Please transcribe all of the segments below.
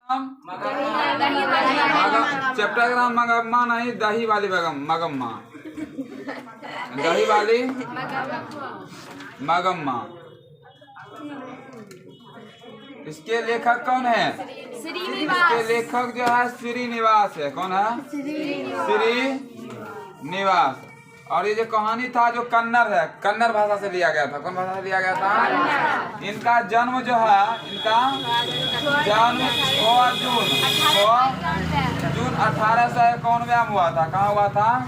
Chapter का नाम मगम्मा नहीं, दही वाली मगम्मा, दही वाली मगम्मा। इसके लेखक कौन है? इसके लेखक जो है श्रीनिवास है। कौन है? श्रीनिवास। और ये जो कहानी था जो कन्नड़ है, कन्नड़ भाषा से लिया गया था। कौन भाषा से लिया गया था? इनका जन्म जो है, इनका जन्म 6 जून 1891 में हुआ था। कहाँ हुआ था?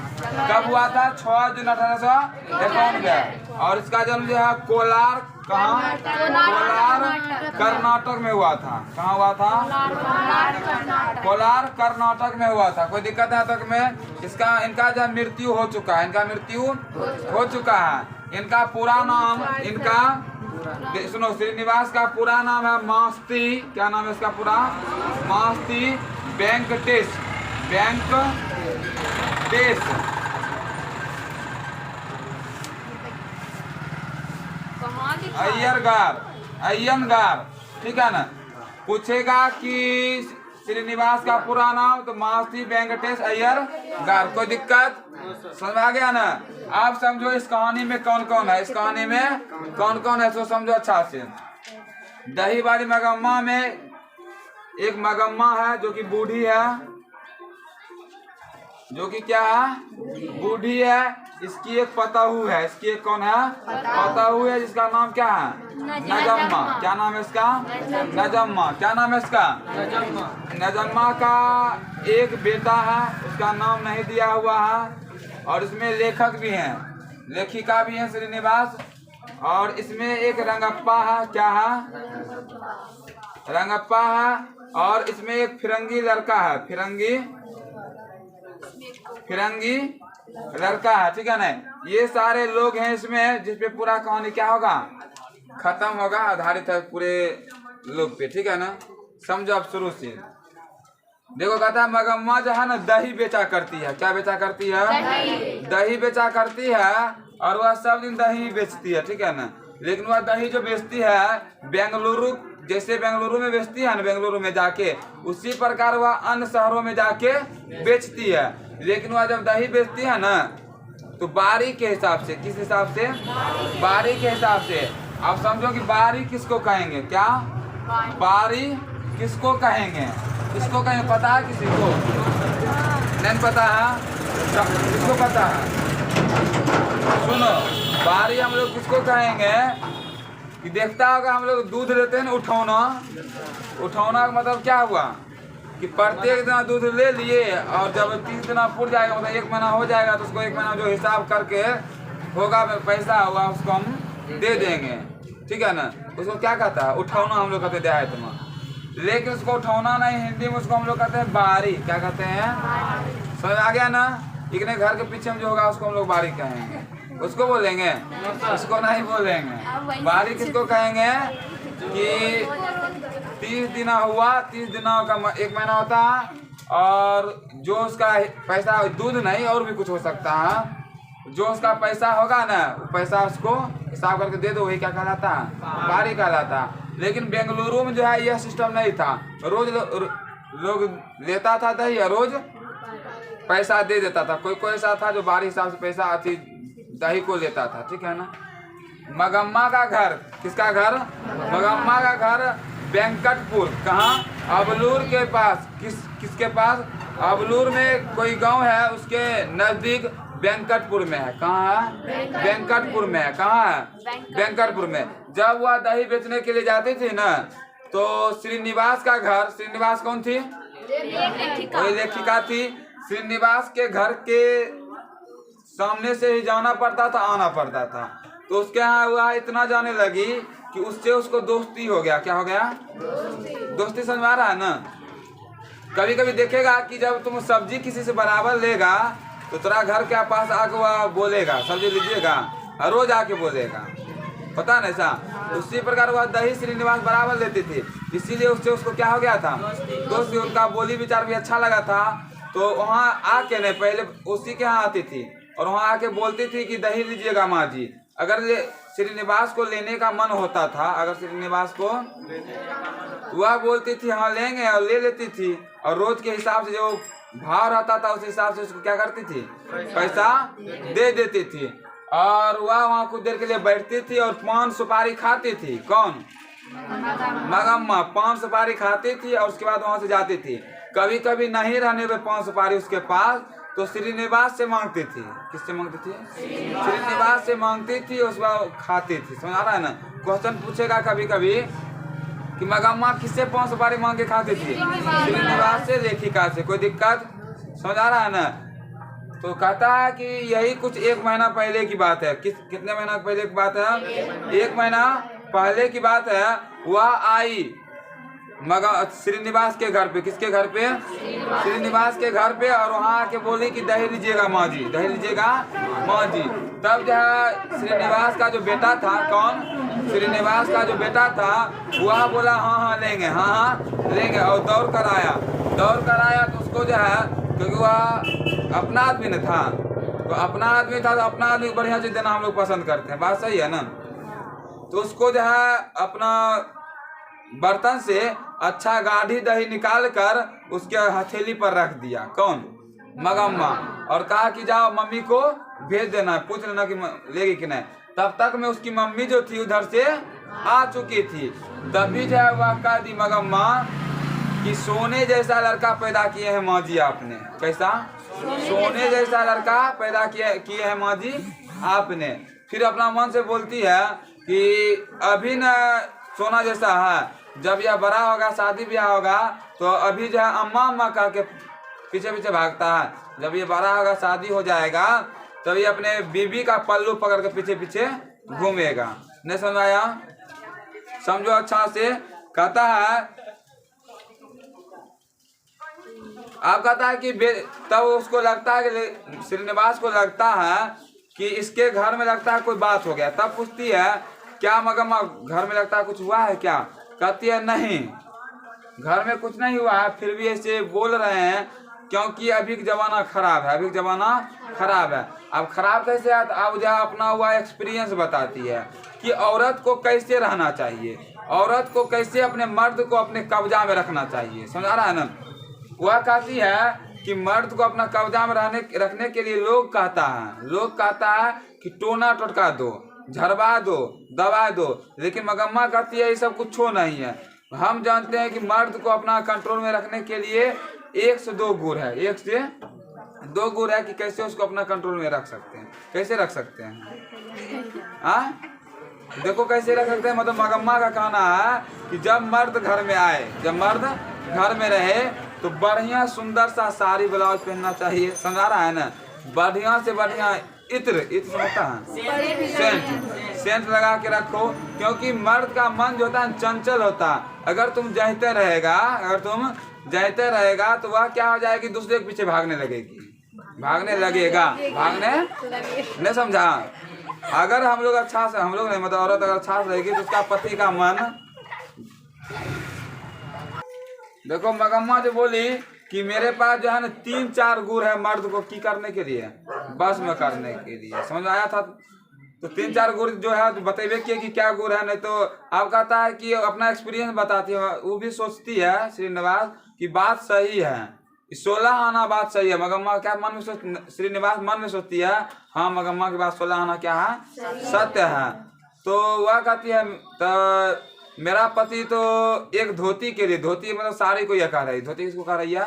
कब हुआ था? 6 जून 1891। और इसका जन्म जो है कोलार, कहाँ? कोलार कर्नाटक में हुआ था। कहाँ हुआ था? कोलार कर्नाटक में हुआ था। कोई दिक्कत है तक में? इनका जो मृत्यु हो चुका है, इनका मृत्यु हो चुका है। इनका पूरा नाम, इनका सुनो, श्रीनिवास का पूरा नाम है मास्ती। क्या नाम है इसका पूरा? मास्ती वेंकटेश अय्यंगार। ठीक है ना? पूछेगा कि श्रीनिवास का पूरा नाम, तो मास्ती वेंकटेश अय्यंगार। कोई दिक्कत? समझ आ गया ना? आप समझो इस कहानी में कौन कौन है, इस कहानी में कौन कौन है, तो समझो अच्छा से। दही वाली मगम्मा में एक मगम्मा है जो कि बूढ़ी है, जो कि क्या है? बूढ़ी है। इसकी एक पतहू है। इसकी एक कौन है? पतहू है, जिसका नाम क्या है? नजम्मा। क्या नाम है इसका? नजम्मा। क्या नाम है इसका? नजम्मा का एक बेटा है, उसका नाम नहीं दिया हुआ है। और इसमें लेखक भी हैं, लेखिका भी है श्रीनिवास। और इसमें एक रंगप्पा है। क्या है? रंगप्पा है। और इसमें एक फिरंगी लड़का है, फिरंगी लड़का है। ठीक है ना? ये सारे लोग हैं इसमें, जिसपे पूरा कहानी क्या होगा? खत्म होगा, आधारित है पूरे लोग पे। ठीक है ना? समझो आप शुरू से। देखो, कहता है मगम्मा जो है ना, दही बेचा करती है। क्या बेचा करती है? दही बेचा करती है। और वह सब दिन दही बेचती है। ठीक है ना? लेकिन वह दही जो बेचती है बेंगलुरु, जैसे बेंगलुरु में बेचती है ना, बेंगलुरु में जाके, उसी प्रकार वह अन्य शहरों में जाके बेचती है। लेकिन वह जब दही बेचती है ना, तो बारी के हिसाब से। किस हिसाब से? बारी के हिसाब से। आप समझो कि बारी किसको कहेंगे? क्या बारी किसको कहेंगे? किसको कहेंगे? पता है किसी को? नहीं पता है? किसको पता है? सुनो, बारी हम लोग किसको कहेंगे? कि देखता होगा हम लोग दूध देते हैं ना, उठौना। उठौना का मतलब क्या हुआ? कि प्रत्येक दिन दूध ले लिए, और जब 30 दिन पूर जाएगा, मतलब 1 महीना हो जाएगा, तो उसको 1 महीना जो हिसाब करके होगा पैसा होगा, उसको हम दे देंगे। ठीक है ना? उसको क्या कहता है? उठौना हम लोग कहते हैं देहात में। लेकिन उसको उठौना नहीं, हिंदी में उसको हम लोग कहते हैं बारी। क्या कहते हैं? समझ आ गया ना? इतने घर के पीछे में जो होगा उसको हम लोग बारी कहेंगे। उसको बोलेंगे? उसको नहीं बोलेंगे। बारी किसको कहेंगे? कि 30 दिन हुआ, 30 दिनों का 1 महीना होता है। और जो उसका पैसा, दूध नहीं और भी कुछ हो सकता है, जो उसका पैसा होगा ना, वो पैसा उसको हिसाब करके दे दो, वही क्या कहलाता है? बारी कहलाता है। लेकिन बेंगलुरु में जो है यह सिस्टम नहीं था। रोज लोग लेता था दही, रोज पैसा दे देता था। कोई कोई ऐसा था जो बारी हिसाब से पैसा दही को लेता था। ठीक है ना? मगम्मा का घर, किसका घर? मगम्मा का घर वेंकटपुर। कहाँ? अबलूर के पास। किसके पास? अबलूर में कोई गांव है, उसके नजदीक वेंकटपुर में है। कहाँ है? वेंकटपुर में है। कहाँ है? वेंकटपुर में। जब वह दही बेचने के लिए जाती थी ना, तो श्रीनिवास का घर, श्रीनिवास कौन थी? कोई लेखिका थी। श्रीनिवास के घर के सामने से ही जाना पड़ता था, आना पड़ता था। तो उसके यहाँ हुआ, इतना जाने लगी कि उससे उसको दोस्ती हो गया। क्या हो गया? दोस्ती। समझ आ रहा है ना? कभी कभी देखेगा कि जब तुम सब्जी किसी से बराबर लेगा, तो तेरा घर के पास आके वह बोलेगा सब्जी लीजिएगा, और रोज आके बोलेगा। पता नहीं सा? उसी प्रकार वह दही श्रीनिवास बराबर लेती थी, इसीलिए उससे उसको क्या हो गया था? दोस्ती। उनका बोली विचार भी अच्छा लगा था। तो वहाँ आके नहीं, पहले उसी के यहाँ आती थी और वहाँ आके बोलती थी कि दही लीजिएगा माँ जी। अगर श्रीनिवास को लेने का मन होता था, अगर श्रीनिवास को वह बोलती थी हाँ लेंगे और ले लेती थी, और रोज के हिसाब से जो भाव रहता था उस हिसाब से उसको क्या करती थी, पैसा दे देती थी। और वह वहाँ कुछ देर के लिए बैठती थी और पान सुपारी खाती थी। कौन? मगम्मा पान सुपारी खाती थी और उसके बाद वहाँ से जाती थी। कभी कभी नहीं रहने पे पान सुपारी उसके पास तो श्रीनिवास से मांगती थी। किससे मांगती थी? श्रीनिवास से मांगती थी, उसके बाद खाती थी। समझ आ रहा है ना? क्वेश्चन पूछेगा कभी कभी कि मगम्मा किससे पान सुपारी मांग के खाती थी? श्रीनिवास से, लेखिका से। कोई दिक्कत? समझ आ रहा है ना? तो कहता है कि यही कुछ 1 महीना पहले की बात है। कितने महीना पहले की बात है? 1 महीना पहले की बात है। वह आई श्रीनिवास के घर पे। किसके घर पे? श्रीनिवास के घर पे। और वहाँ आके बोली कि दही लीजिएगा माँ जी, दही लीजिएगा माँ जी। तब जो है श्रीनिवास का जो बेटा था, कौन? श्रीनिवास का जो बेटा था वह बोला हाँ हाँ लेंगे, हाँ हाँ लेंगे। और दौड़ कर आया तो उसको जो है, क्योंकि वह अपना आदमी न था, तो अपना आदमी था तो अपना आदमी बढ़िया चीज देना हम लोग पसंद करते हैं। बात सही है ना? तो उसको जो है अपना बर्तन से अच्छा गाढ़ी दही निकाल कर उसके हथेली पर रख दिया। कौन? मगम्मा। और कहा कि जाओ मम्मी को भेज देना, पूछ लेना कि लेगी कि नहीं। तब तक में उसकी मम्मी जो थी उधर से आ चुकी थी। तभी जो है वह कह दी मगम्मा कि सोने जैसा लड़का पैदा किए हैं माँ जी आपने। कैसा? सोने जैसा लड़का पैदा किए हैं माँ जी आपने। फिर अपना मन से बोलती है कि अभी न सोना जैसा है, जब यह बड़ा होगा, शादी ब्याह होगा, तो अभी जो है अम्मा अम्मा कह के पीछे पीछे भागता है। जब ये बड़ा होगा, शादी हो जाएगा, तब ये अपने बीबी का पल्लू पकड़ के पीछे पीछे घूमेगा। नहीं समझ आया? समझो अच्छा से। कहता है आप कहता है कि तब उसको लगता है कि श्रीनिवास को लगता है कि इसके घर में लगता है कोई बात हो गया। तब पूछती है क्या मगम्मा घर में लगता है कुछ हुआ है क्या? कहती है नहीं, घर में कुछ नहीं हुआ है, फिर भी ऐसे बोल रहे हैं क्योंकि अभी का जमाना खराब है, अभी का जमाना खराब है। अब खराब कैसे है? अब जो अपना हुआ एक्सपीरियंस बताती है कि औरत को कैसे रहना चाहिए, औरत को कैसे अपने मर्द को अपने कब्जा में रखना चाहिए। समझ आ रहा है ना? वह कहती है कि मर्द को अपना कब्जा में रखने के लिए लोग कहता है कि टोना टोटका दो, झरवा दो, दबा दो। लेकिन मगम्मा कहती है ये सब कुछ नहीं है। हम जानते हैं कि मर्द को अपना कंट्रोल में रखने के लिए 1 से 2 गुण है, 1 से 2 गुण है कि कैसे उसको अपना कंट्रोल में रख सकते हैं। कैसे रख सकते हैं? हाँ देखो कैसे रख सकते हैं। मतलब मगम्मा का कहना है कि जब मर्द घर में आए, जब मर्द घर में रहे तो बढ़िया सुंदर सा साड़ी ब्लाउज पहनना चाहिए। समझा रहा है ना? बढ़िया से बढ़िया इत्र समझता है, सेंट लगा के रखो। क्योंकि मर्द का मन जो होता है चंचल होता है। अगर तुम जहते रहेगा तो वह क्या हो जाएगी? दूसरे के पीछे भागने लगेगा। नहीं समझा? अगर हम लोग नहीं मतलब औरत अगर अच्छा से रहेगी तो उसका पति का मन। देखो मगम्मा जो बोली कि मेरे पास जो है ना 3-4 गुण है मर्द को की करने के लिए, बस में करने के लिए। समझ आया था? तो 3-4 गुण जो है तो बतेबे किए कि क्या गुण है। नहीं तो आप कहता है कि अपना एक्सपीरियंस बताती है। वो भी सोचती है श्रीनिवास की बात सही है, 16 आना बात सही है। मगम्मा क्या मन में श्रीनिवास मन में सोचती है हाँ मगम्मा की बात 16 आना क्या है? सत्य है। तो वह कहती है तो मेरा पति तो एक धोती के लिए, धोती मतलब साड़ी को यह कह रही, धोती किसको कह रही है?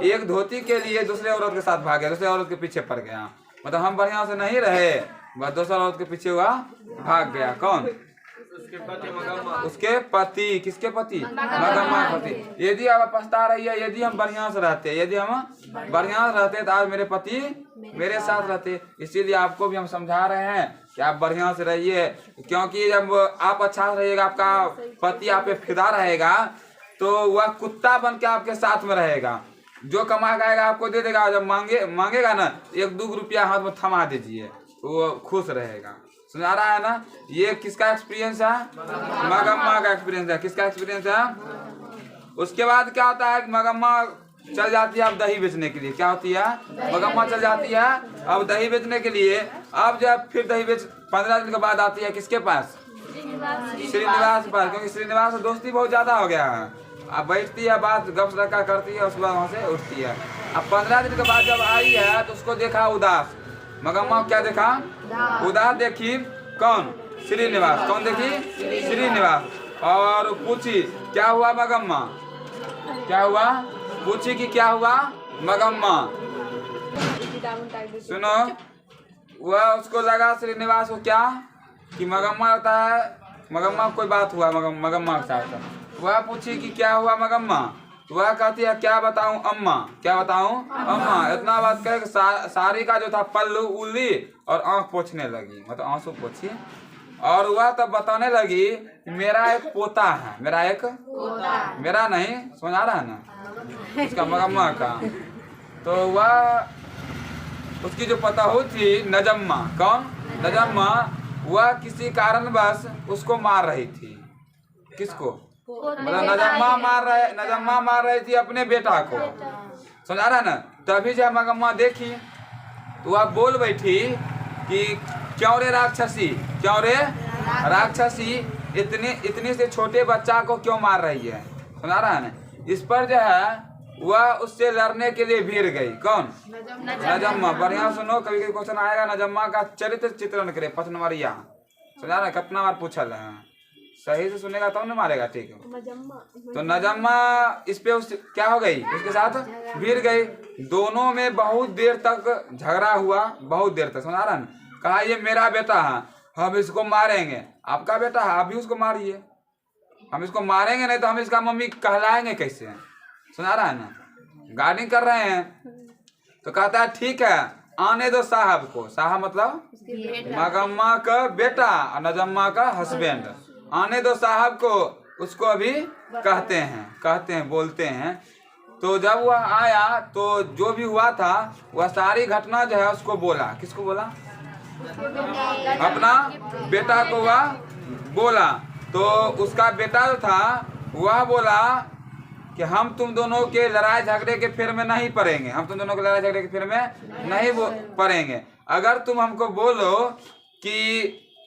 एक धोती के लिए दूसरे औरत के साथ भाग गया, दूसरे औरत के पीछे पड़ गया। मतलब हम बढ़िया से नहीं रहे, बस दूसरा औरत के पीछे हुआ भाग गया। कौन? उसके पति। किसके पति? मगम्मा पति। यदि आप पछता रही है, यदि हम बढ़िया से रहते तो आज मेरे पति मेरे साथ रहते। इसीलिए आपको भी हम समझा रहे हैं कि आप बढ़िया से रहिए। क्योंकि जब आप अच्छा रहिएगा, आपका पति आप पे फिदा रहेगा, तो वह कुत्ता बन के आपके साथ में रहेगा। जो कमा खाएगा आपको दे देगा। जब मांगेगा ना 1-2 रुपया हाथ में थमा दीजिए, वो खुश रहेगा। सुना रहा है ना? ये किसका एक्सपीरियंस है? मगम्मा का एक्सपीरियंस है। किसका एक्सपीरियंस है? उसके बाद क्या होता है कि मगम्मा चल जाती है अब दही बेचने के लिए। क्या होती है? मगम्मा चल जाती है अब दही बेचने के लिए। अब जब फिर दही बेच 15 दिन के बाद आती है किसके पास? श्रीनिवास के पास, क्योंकि श्रीनिवास से दोस्ती बहुत ज्यादा हो गया है। अब बैठती है, बात गप सड़का करती है, उसके बाद वहाँ से उठती है। अब 15 दिन के बाद जब आई है तो उसको देखा उदास। मगम्मा क्या देखा? उदास देखी। कौन? श्रीनिवास। कौन देखी? श्रीनिवास। और पूछी क्या हुआ मगम्मा? क्या हुआ? पूछी कि क्या हुआ मगम्मा? सुनो, वह उसको लगा श्रीनिवास को क्या कि मगम्मा रहता है, मगम्मा कोई बात हुआ मगम्मा के साथ। वह पूछी कि क्या हुआ मगम्मा? वह कहती है क्या बताऊं अम्मा, क्या बताऊं अम्मा। इतना बात कहे साड़ी का जो था पल्लू उल्ली और आंख पोछने लगी, मतलब आंसू पोछी। और वह तब बताने लगी मेरा एक पोता है, मेरा एक पोता, मेरा नहीं, समझ आ रहा है ना, उसका मगम्मा का। तो वह उसकी जो पतोहू थी नजम्मा, कौन? नजम्मा। वह किसी कारणवश उसको मार रही थी। किसको? मतलब नजम्मा मार रही थी अपने बेटा को, समझ आ रहा है ना। तभी जब मगम्मा देखी तो वह बोल बैठी कि क्यों रे राक्षसी, क्यों रे राक्षसी, इतने से छोटे बच्चा को क्यों मार रही है, समझ आ रहा है ना। इस पर जो है वह उससे लड़ने के लिए भीड़ गई। कौन? नजम्मा। बढ़िया सुनो, कभी कभी क्वेश्चन आएगा नजम्मा का चरित्र चित्रण करे 5 नंबरिया, समझ आ रहा है। कितना बार पूछल है, सही से सुनेगा तब न मारेगा, ठीक है। तो नजम्मा इस पे क्या हो गई, उसके साथ भीड़ गई। दोनों में बहुत देर तक झगड़ा हुआ, बहुत देर तक, समझ आ रहा है। कहा ये मेरा बेटा है, हम इसको मारेंगे। आपका बेटा है, आप भी उसको मारिए। हम इसको मारेंगे नहीं तो हम इसका मम्मी कहलाएंगे कैसे, सुना रहा है ना। गार्डिंग कर रहे हैं तो कहता है ठीक है आने दो साहब को। साहब मतलब मगम्मा का बेटा और नजम्मा का हस्बैंड। आने दो साहब को, उसको अभी कहते हैं बोलते हैं। तो जब वह आया तो जो भी हुआ था वह सारी घटना जो है उसको बोला। किसको बोला? अपना बेटा को वह बोला। तो उसका बेटा जो था वह बोला कि हम तुम दोनों के लड़ाई झगड़े के फेर में नहीं पड़ेंगे, हम तुम दोनों के लड़ाई झगड़े के फेर में नहीं पड़ेंगे। अगर तुम हमको बोलो कि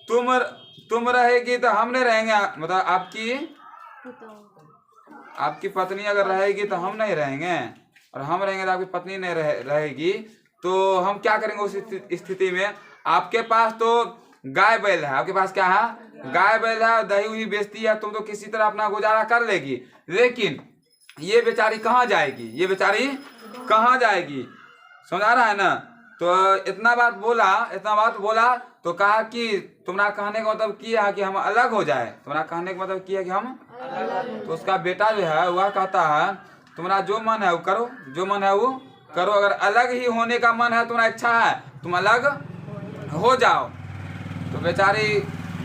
तुम रहेगी तो हम नहीं रहेंगे, मतलब आपकी पत्नी अगर रहेगी तो हम नहीं रहेंगे, और हम रहेंगे तो आपकी पत्नी नहीं रहेगी, तो हम क्या करेंगे उस स्थिति में? आपके पास तो गाय बैल है, आपके पास क्या है? गाय बैल है, दही उही बेचती है, तुम तो किसी तरह अपना गुजारा कर लेगी। लेकिन ये बेचारी कहाँ जाएगी, ये बेचारी कहाँ जाएगी, समझ आ रहा है ना। तो इतना बात बोला तो कहा कि तुम्हारा कहने का मतलब किया है कि हम अलग हो जाए, तुम्हारा कहने का मतलब किया कि हम अलग। तो उसका बेटा जो है वह कहता है तुम्हारा जो मन है वो करो, जो मन है वो करो, अगर अलग ही होने का मन है, तुम्हारा इच्छा है, तुम अलग हो जाओ। तो बेचारी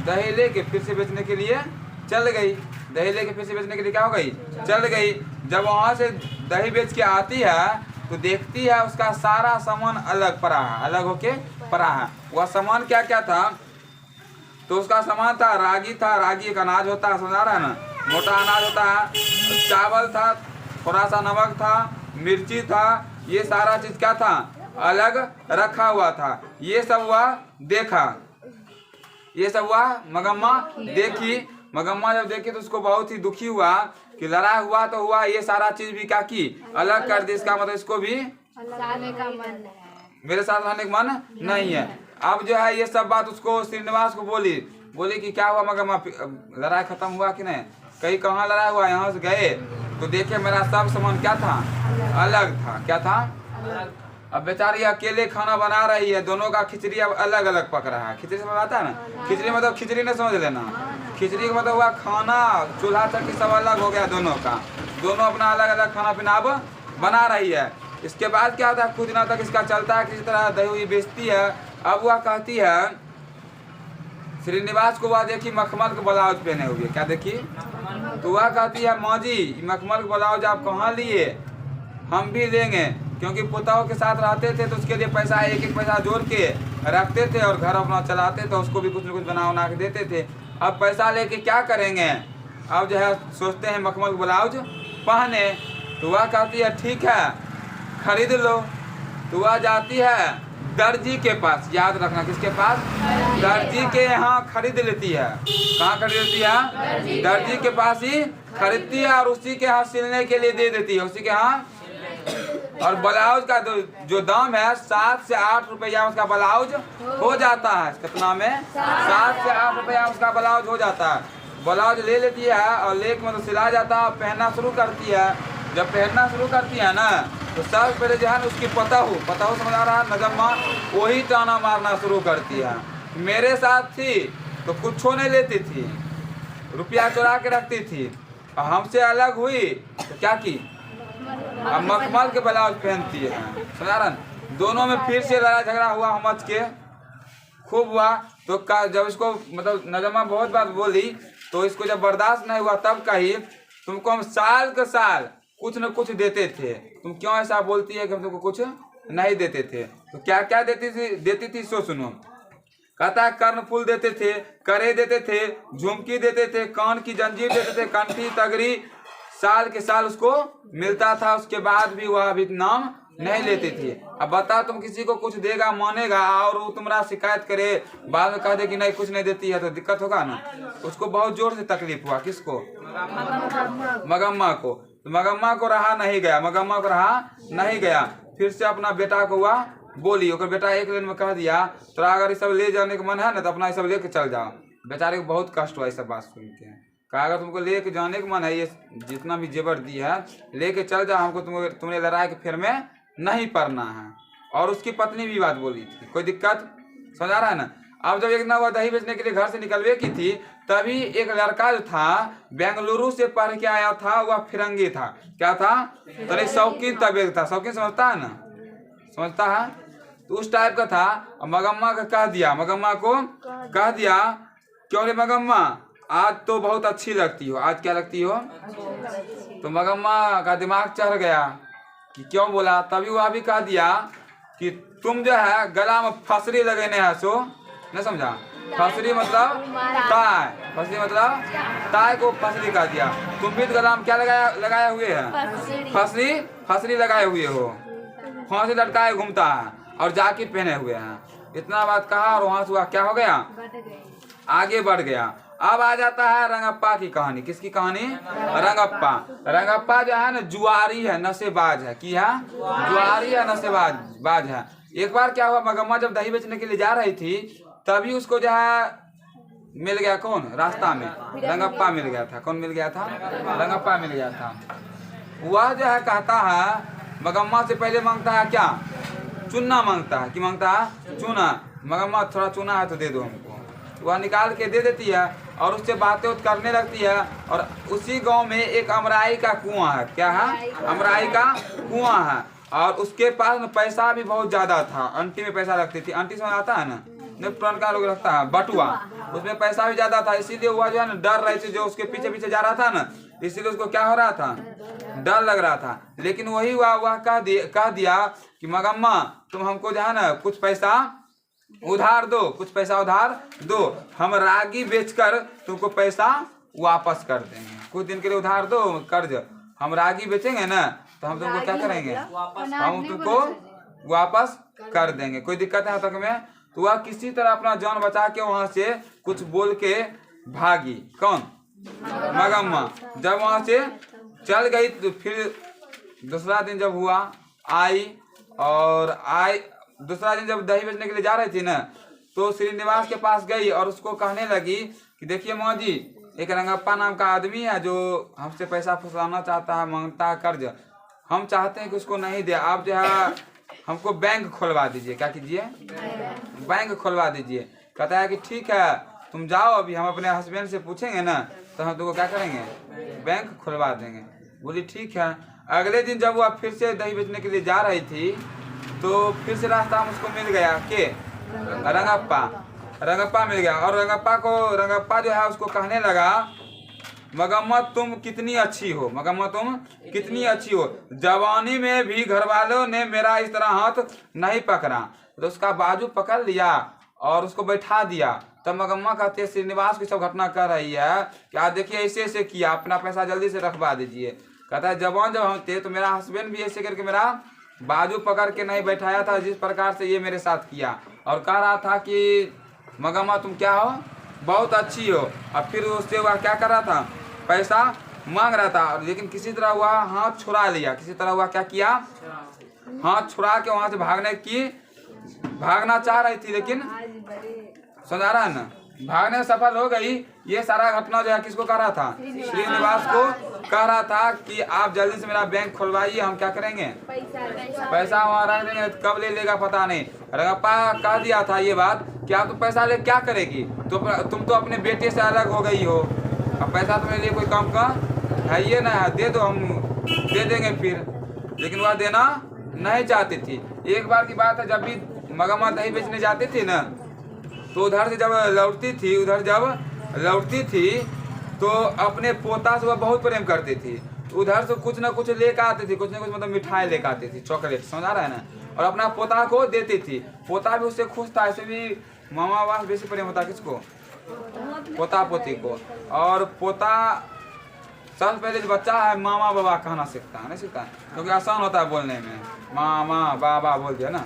दही लेके फिर से बेचने के लिए चल गई। दही लेके फिर से बेचने के लिए क्या हो गई? चल गई। जब वहाँ से दही बेच के आती है तो देखती है उसका सारा सामान अलग पड़ा है, अलग होके पड़ा है। वह सामान क्या क्या था? तो उसका सामान था रागी एक अनाज होता है, समझ आ रहा है ना, मोटा अनाज होता है। चावल था, थोड़ा सा नमक था, मिर्ची था, ये सारा चीज क्या था? अलग रखा हुआ था। ये सब वह देखा, ये सब वह मगम्मा देखी। मगम्मा जब देखी तो उसको बहुत ही दुखी हुआ कि लड़ाई हुआ तो हुआ, ये सारा चीज भी क्या की? अलग कर दी। इसका मतलब इसको भी मेरे साथ रहने का मन नहीं है। अब जो है ये सब बात उसको श्रीनिवास को बोली कि क्या हुआ मगम्मा, लड़ाई खत्म हुआ कि नहीं? कहीं कहाँ लड़ाई हुआ? यहाँ से गए तो देखे मेरा सब सामान क्या था? अलग था। क्या था? अब बेचारी अकेले खाना बना रही है, दोनों का खिचड़ी अब अलग अलग पक रहा है। खिचड़ी समझ आता है ना? खिचड़ी मतलब खिचड़ी नहीं समझ लेना, खिचड़ी का मतलब हुआ खाना, चूल्हा चक्की सब अलग हो गया दोनों का। दोनों अपना अलग अलग खाना पीना अब बना रही है। इसके बाद क्या होता है, कुछ दिनों तक इसका चलता है, किसी तरह दही हुई बेचती है। अब वह कहती है श्रीनिवास को, वह देखी मखमल के ब्लाउज पहने हुए। क्या देखी? तो वह कहती है माँ जी मखमल के ब्लाउज आप कहाँ लिए? हम भी लेंगे, क्योंकि पुताओं के साथ रहते थे तो उसके लिए पैसा एक एक पैसा जोड़ के रखते थे और घर अपना चलाते थे, उसको भी कुछ न कुछ बना के देते थे। अब पैसा लेके क्या करेंगे? अब जो है सोचते हैं मखमल ब्लाउज पहने। तो वह कहती है ठीक है खरीद लो। तो वह जाती है दर्जी के पास, याद रखना किसके पास, दर्जी के यहाँ खरीद लेती है। कहाँ खरीद लेती है, दर्जी के पास ही खरीदती है और उसी के यहाँ सिलने के लिए दे देती है, उसी के यहाँ। और ब्लाउज का जो दाम है 7 से 8 रुपया उसका ब्लाउज हो जाता है। कितना में, 7 से 8 रुपया उसका ब्लाउज हो जाता है। ब्लाउज ले लेती है और लेके मतलब सिला जाता है, पहनना शुरू करती है। जब पहनना शुरू करती है ना तो सबसे पहले जो है ना उसकी पताहू समझ आ रहा है, नजम्मा वही ताना मारना शुरू करती है। मेरे साथ थी तो कुछ नहीं लेती थी, रुपया चुरा के रखती थी। और हमसे अलग हुई तो क्या की, अब मखमल के ब्लाउज पहनती है। समझ आ रहा है। दोनों में फिर से लड़ाई झगड़ा हुआ, हमच के खूब हुआ। तो जब इसको मतलब नजम्मा बहुत बात बोली तो इसको जब बर्दाश्त नहीं हुआ तब कही तुमको हम साल के साल कुछ न कुछ देते थे, तुम क्यों ऐसा बोलती है कि हम तुमको कुछ नहीं देते थे। तो क्या क्या देती थी सो सुनो। कहता है कर्णफूल देते थे, करे देते थे, झुमकी देते थे, कान की जंजीर देते थे, कंठी तगड़ी साल के साल उसको मिलता था। उसके बाद भी वह अभी नाम नहीं लेती थी। अब बता तुम किसी को कुछ देगा मानेगा और वो तुम्हारा शिकायत करे, बाद में कह दे कि नहीं कुछ नहीं देती है तो दिक्कत होगा ना। उसको बहुत जोर से तकलीफ हुआ। किसको, मगम्मा को। तो मगम्मा को रहा नहीं गया। फिर से अपना बेटा को हुआ बोली, और बेटा एक दिन में कह दिया तोरा अगर ये सब ले जाने का मन है ना तो अपना ये सब लेके चल जाओ। बेचारे को बहुत कष्ट हुआ ये सब बात सुन के। कहा अगर तुमको लेके जाने का मन है, ये जितना भी जेवर दी है लेके चल जाओ, हमको तुमने लड़ाई के फेर में नहीं पड़ना है। और उसकी पत्नी भी बात बोली थी, कोई दिक्कत, समझ आ रहा है ना। अब जब एक ना वह दही बेचने के लिए घर से निकलवे की थी तभी एक लड़का जो था बेंगलुरु से पढ़ के आया था, वह फिरंगी था। क्या था, तो शौकीन तबीयत था। शौकीन समझता है ना, समझता है, तो उस टाइप का था। मगम्मा को कह दिया क्यों रे मगम्मा आज तो बहुत अच्छी लगती हो, आज क्या लगती हो। तो मगम्मा का दिमाग चढ़ गया कि क्यों बोला। तभी वह भी कह दिया कि तुम जो है गला में फसरी लगेने है सो नहीं समझा। फसरी मतलब ताय, फसरी मतलब ताय को फसरी कह दिया। तुम भी गला में क्या लगाए हुए है, फसरी लगाए हुए हो, फांसी लटकाए घूमता है और जाकिर पहने हुए हैं। इतना बात कहा और वहां से वह क्या हो गया, आगे बढ़ गया। अब आ जाता है रंगप्पा की कहानी। किसकी कहानी, रंगप्पा जो है ना जुआरी है, नशेबाज है। की है, जुआरी है, नशेबाज है। एक बार क्या हुआ, मगम्मा जब दही बेचने के लिए जा रही थी तभी उसको जो है मिल गया कौन, रास्ता में रंगप्पा मिल गया था। कौन मिल गया था, रंगप्पा मिल गया था। वह जो है कहता है मगम्मा से पहले मांगता है क्या, चूना मांगता है। कि मांगता है, चूना। मगम्मा थोड़ा चूना है तो दे दो हमको। वह निकाल के दे देती है और उससे बातें करने लगती है। और उसी गांव में एक अमराई का कुआं है। क्या है, अमराई का कुआं है। और उसके पास पैसा भी बहुत ज्यादा था। अंटी में पैसा रखती थी, अंटी समझ आता है ना, पुरानका लोग रखता है बटुआ, उसमें पैसा भी ज्यादा था। इसीलिए हुआ जो है ना डर रही थी, जो उसके पीछे पीछे जा रहा था ना, इसीलिए उसको क्या हो रहा था, डर लग रहा था। लेकिन वही वह कह दिया कि मगम्मा तुम हमको जो है ना कुछ पैसा उधार दो, हम रागी बेचकर तुमको पैसा वापस कर देंगे। कुछ दिन के लिए उधार दो कर्ज, हम रागी बेचेंगे ना तो हम तुमको क्या करेंगे, हम तुमको वापस कर देंगे। कोई दिक्कत है तक में। तो वह किसी तरह अपना जान बचा के वहां से कुछ बोल के भागी। कौन, मगम्मा। जब वहां से चल गई तो फिर दूसरा दिन जब हुआ दूसरा दिन जब दही बेचने के लिए जा रही थी ना तो श्रीनिवास के पास गई और उसको कहने लगी कि देखिए माँ जी, एक रंगप्पा नाम का आदमी है जो हमसे पैसा फुसलाना चाहता है, मांगता है कर्ज। हम चाहते हैं कि उसको नहीं दे, आप जो है हमको बैंक खोलवा दीजिए। क्या कीजिए, बैंक खोलवा दीजिए। कहता है कि ठीक है तुम जाओ, अभी हम अपने हस्बैंड से पूछेंगे ना तो हम तुमको क्या करेंगे, बैंक खुलवा देंगे। बोली ठीक है। अगले दिन जब वह फिर से दही बेचने के लिए जा रही थी तो फिर से रास्ता में उसको मिल गया के रंगप्पा मिल गया। और रंगप्पा जो है उसको कहने लगा मगम्मा तुम कितनी अच्छी हो, मगम्मा तुम कितनी अच्छी हो, जवानी में भी घर वालों ने मेरा इस तरह हाथ नहीं पकड़ा। तो उसका बाजू पकड़ लिया और उसको बैठा दिया। तब मगम्मा कहते हैं श्रीनिवास की सब घटना कर रही है कि आज देखिए ऐसे ऐसे किया, अपना पैसा जल्दी से रखवा दीजिए। कहता है जवान जब हम थे तो मेरा हस्बैंड भी ऐसे करके मेरा बाजू पकड़ के नहीं बैठाया था जिस प्रकार से ये मेरे साथ किया, और कह रहा था कि मगम्मा तुम क्या हो, बहुत अच्छी हो। अब फिर उससे वह क्या कर रहा था, पैसा मांग रहा था, लेकिन किसी तरह वह हाथ छुड़ा लिया। किसी तरह वह क्या किया, हाथ छुड़ा के वहां से भागना चाह रही थी, लेकिन समझा रहा है ना, भागने में सफल हो गई। ये सारा घटना जो है किसको कह रहा था, श्रीनिवास को कह रहा था कि आप जल्दी से मेरा बैंक खुलवाइए, हम क्या करेंगे, पैसा वहाँ रख देंगे, कब ले लेगा पता नहीं। रंगप्पा कह दिया था ये बात कि आप तो पैसा ले क्या करेगी, तो तुम तो अपने बेटे से अलग हो गई हो, अब पैसा तुम्हारे लिए कोई काम का है ये ना है, दे दो, हम दे देंगे फिर। लेकिन वह देना नहीं चाहती थी। एक बार की बात है, जब भी मगम्मा दही बेचने जाती थी ना, तो उधर से जब लौटती थी तो अपने पोता से वह बहुत प्रेम करती थी। उधर से कुछ ना कुछ लेकर आती थी, कुछ ना कुछ मतलब मिठाई लेकर आती थी, चॉकलेट, समझा रहा है ना, और अपना पोता को देती थी। पोता भी उससे खुश था। ऐसे भी मामा बाबा से बेसी प्रेम होता किसको, पोता पोती को। और पोता सबसे पहले जो बच्चा है मामा बाबा कहना सीखता है, नहीं सीखता है, क्योंकि आसान होता है बोलने में, मामा बाबा बोल दिया ना,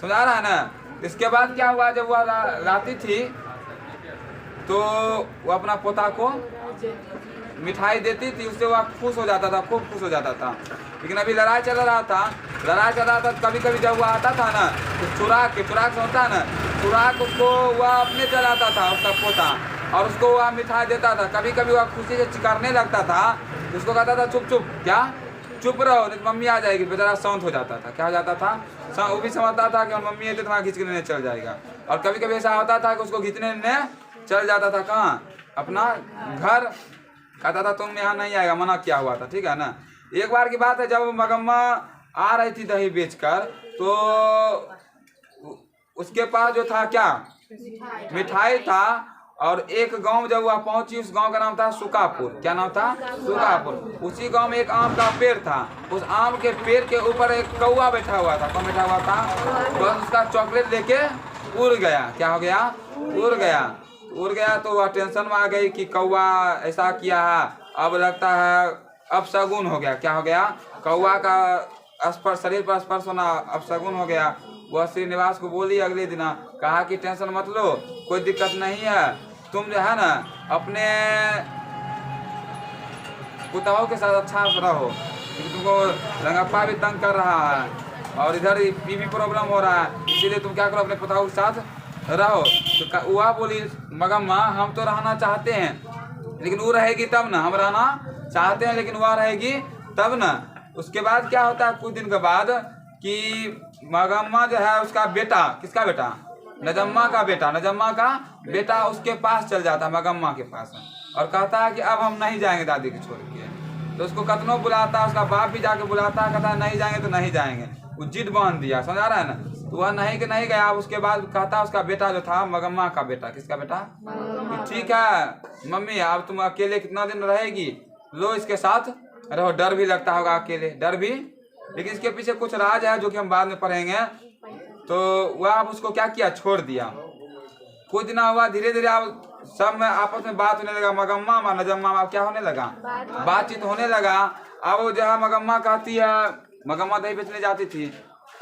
समझा रहा है ना। इसके बाद क्या हुआ, जब वह लाती थी तो वो अपना पोता को मिठाई देती थी, उससे वह खुश हो जाता था, खूब खुश हो जाता था। लेकिन अभी लड़ाई चल रहा था, कभी कभी जब वह आता था ना तो चुराक से होता है ना, चुराक उसको वह अपने चलाता था उसका पोता, और उसको वह मिठाई देता था। कभी कभी वह खुशी से चिकारने लगता था, उसको कहता था चुप रहो, नहीं तो मम्मी आ जाएगी। बेचारा शांत हो जाता था, क्या हो जाता था, वो भी समझता था कि मम्मी है तो तुम्हारा खींच लेने चल जाएगा। और कभी कभी ऐसा होता था कि उसको खींचने ने चल जाता था, कहाँ, अपना घर, कहता था तुम यहाँ नहीं आएगा, मना किया हुआ था, ठीक है ना। एक बार की बात है, जब मगम्मा आ रही थी दही बेचकर, तो उसके पास जो था क्या, मिठाई था। और एक गांव जब वह पहुंची, उस गांव का नाम था सुकापुर। क्या नाम था, सुकापुर। उसी गांव में एक आम का पेड़ था, उस आम के पेड़ के ऊपर एक कौवा बैठा हुआ था। कौन बैठा हुआ था, बस उसका चॉकलेट लेके उड़ गया। क्या हो गया, उड़ गया। तो वह टेंशन में आ गई कि कौवा ऐसा किया है, अब लगता है अब शगुन हो गया। क्या हो गया, कौवा का स्पर्श, शरीर पर स्पर्श होना अब शगुन हो गया। वह श्रीनिवास को बोली अगले दिन, कहा कि टेंशन मत लो, कोई दिक्कत नहीं है, तुम जो है ना अपने पुतों के साथ अच्छा रहो, क्योंकि तुमको रंगप्पा भी तंग कर रहा है और इधर बीवी प्रॉब्लम हो रहा है, इसीलिए तुम क्या करो, अपने पुतों के साथ रहो। तो वह बोली मगम्मा हम तो रहना चाहते हैं, लेकिन वो रहेगी तब ना, हम रहना चाहते हैं लेकिन वह रहेगी तब ना। उसके बाद क्या होता है, कुछ दिन के बाद कि मगम्मा जो है उसका बेटा, किसका बेटा, नजम्मा का बेटा उसके पास चल जाता है, मगम्मा के पास, और कहता है कि अब हम नहीं जाएंगे दादी को छोड़ के। तो उसको कतनों बुलाता है, उसका बाप भी जाके बुलाता है, कहता है नहीं जाएंगे तो नहीं जाएंगे। वो जिद बांध दिया, समझ आ रहा है ना। तो वह नहीं गया। उसके बाद कहता उसका बेटा जो था, मगम्मा का बेटा, किसका बेटा, ठीक है मम्मी अब तुम अकेले कितना दिन रहेगी, लो इसके साथ रहो। डर भी लगता होगा अकेले, डर भी, लेकिन इसके पीछे कुछ राज है जो कि हम बाद में पढ़ेंगे। तो वह अब उसको क्या किया, छोड़ दिया। कुछ दिन हुआ, धीरे धीरे अब सब में आपस में बात होने लगा, मगम्मा और नजम्मा क्या होने लगा, बातचीत होने लगा। अब जो है मगम्मा कहती है, मगम्मा दही बेचने जाती थी,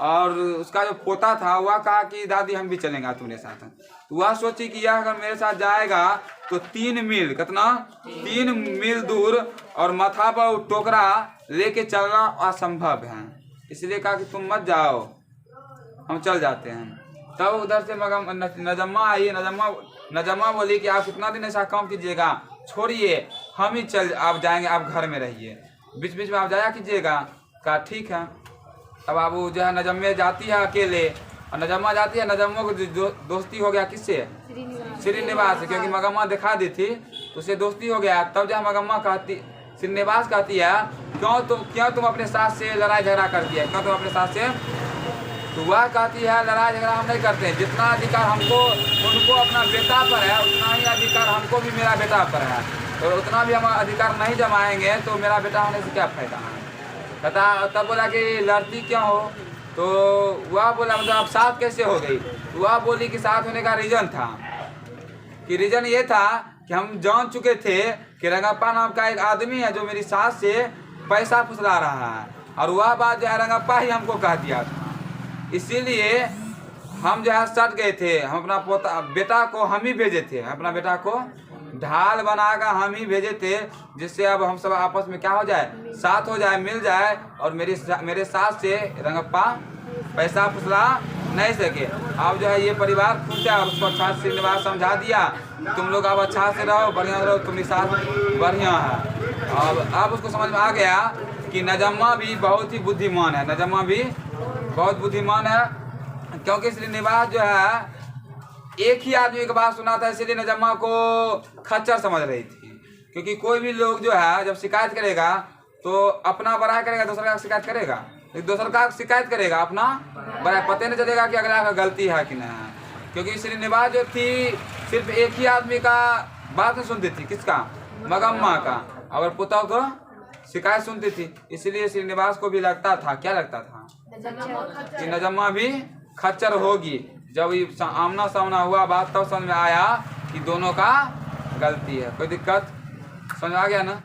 और उसका जो पोता था वह कहा कि दादी हम भी चलेंगे तुम्हारे साथ। तो वह सोची कि यह अगर मेरे साथ जाएगा तो 3 मील, कितना, 3 मील दूर और माथा पर टोकरा लेके चलना असंभव है, इसलिए कहा कि तुम मत जाओ, हम चल जाते हैं। तब उधर से नजम्मा आई। नजम्मा बोली कि आप कितना दिन ऐसा काम कीजिएगा, छोड़िए हम ही आप जाएंगे, आप घर में रहिए, बीच बीच में आप जाया कीजिएगा। कहा ठीक है। अब आप जो है नजम्मे जाती है अकेले, और नजम्मा जाती है, नजम्मो को दोस्ती हो गया किससे, श्रीनिवास से, क्योंकि मगम्मा दिखा दी थी तो उससे दोस्ती हो गया। तब जो मगम्मा कहती, श्रीनिवास कहती है क्यों तुम अपने सास से लड़ाई झगड़ा करती है, क्यों तुम अपने सास से। तो वह कहती है लड़ाई झगड़ा हम नहीं करते हैं, जितना अधिकार हमको उनको अपना बेटा पर है, उतना ही अधिकार हमको भी मेरा बेटा पर है, और उतना भी हम अधिकार नहीं जमाएंगे तो मेरा बेटा होने से क्या फायदा है। कहता, तब बोला कि लड़ती क्यों हो, तो वह बोला मतलब आप साथ कैसे हो गई। तो वह बोली कि साथ होने का रीजन था, कि रीजन ये था कि हम जान चुके थे कि रंगप्पा नाम का एक आदमी है जो मेरी सास से पैसा फुसला रहा है, और वह बात जो है रंगप्पा ही हमको कह दिया था। इसीलिए हम जो है सट गए थे। हम अपना बेटा को हम ही भेजे थे, अपना बेटा को ढाल बनाकर हम ही भेजे थे, जिससे अब हम सब आपस में क्या हो जाए, साथ हो जाए, मिल जाए। और मेरे साथ से रंगप्पा पैसा फुसला नहीं सके। अब जो है ये परिवार टूटा और उसको अच्छा से श्रीनिवास समझा दिया, तुम लोग अब अच्छा से रहो, बढ़िया रहो, तुम्हारे साथ बढ़िया है। अब उसको समझ में आ गया कि नजम्मा भी बहुत ही बुद्धिमान है, नजम्मा भी बहुत बुद्धिमान है। क्योंकि श्रीनिवास जो है एक ही आदमी की बात सुना था, इसलिए नजम्मा को खच्चर समझ रही थी। क्योंकि कोई भी लोग जो है जब शिकायत करेगा तो अपना बड़ाई करेगा, दूसरे का शिकायत करेगा, दूसरे का शिकायत करेगा, अपना बड़ाई पता नहीं चलेगा कि अगला का गलती है कि नहीं। क्योंकि श्रीनिवास जो थी सिर्फ एक ही आदमी का बात नहीं सुनती थी, किसका, मगम्मा का, और पुतौ को शिकायत सुनती थी। इसलिए श्रीनिवास को भी लगता था, क्या लगता था, कि नजम्मा भी खच्चर होगी। जब आमना सामना हुआ बात तब समझ में आया कि दोनों का गलती है। कोई दिक्कत समझ आ गया ना।